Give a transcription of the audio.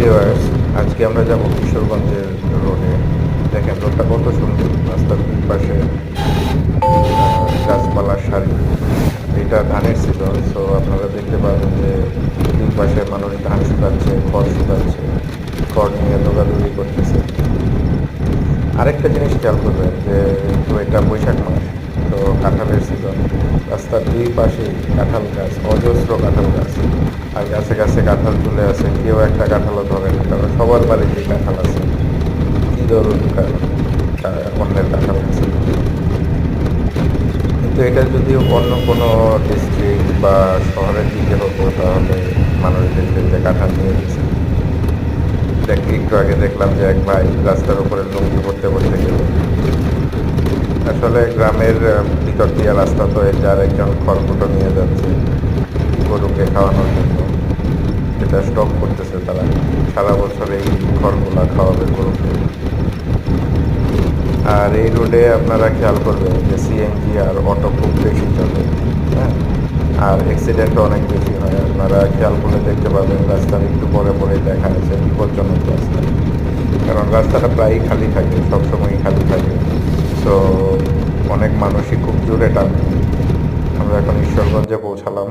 Viewers, আজকে আমরা যাব কিশোরগঞ্জের রোডে। দেখেন রোডটা কত সুন্দর, রাস্তার দুই পাশে গাছপালার সারি। এটা ধানের সিজন, সো আপনারা দেখতে পাবেন যে দুই পাশে মানুষ ধান শুকাচ্ছে, খড় শুকাচ্ছে, খড় নিয়ে দৌড়াদৌড়ি করতেছে। আরেকটা জিনিস খেয়াল করবেন যে তো এটা বৈশাখ মাস, তো কাঁঠালের সিজন। রাস্তার দুই পাশে কাঁঠাল গাছ, অজস্র কাঁঠাল গাছ, আর গাছে গাছে কাঁঠাল ঝুলে আছে। কেউ একটা কাঁঠালও ধরে না, কারণ সবার বাড়িতেই কাঁঠাল আছে। কি ধরুন অন্যের কাঁঠাল আছে। কিন্তু এটা যদি অন্য কোনো ডিস্ট্রিক্ট বা শহরের দিকে হতো, তাহলে মানুষ দেখবে যে কাঁঠাল নিয়ে গেছে। একটু আগে দেখলাম যে এক ভাই রাস্তার উপরে লুঙ্গি পড়তে পড়তে গেল। আসলে গ্রামের ভিতর দিয়ে রাস্তা, তো যার একজন খড়কুটো নিয়ে যাচ্ছে গরুকে খাওয়ানোর জন্য। এটা স্টক করতেছে তারা, সারা বছর এই খড়গুলা খাওয়াবে গরুকে। আর এই রোডে আপনারা খেয়াল করবেন যে সিএনজি আর অটো খুব বেশি চলে। হ্যাঁ, আর অ্যাক্সিডেন্টও অনেক বেশি হয়। আপনারা খেয়াল করলে দেখতে পাবেন রাস্তার একটু পরে পরে দেখা যাচ্ছে বিপজ্জনক রাস্তা, কারণ রাস্তাটা প্রায়ই খালি থাকে, সবসময়ই খালি থাকে। তো অনেক মানুষই খুব জোরে টানে। আমরা এখন ঈশ্বরগঞ্জে পৌঁছালাম।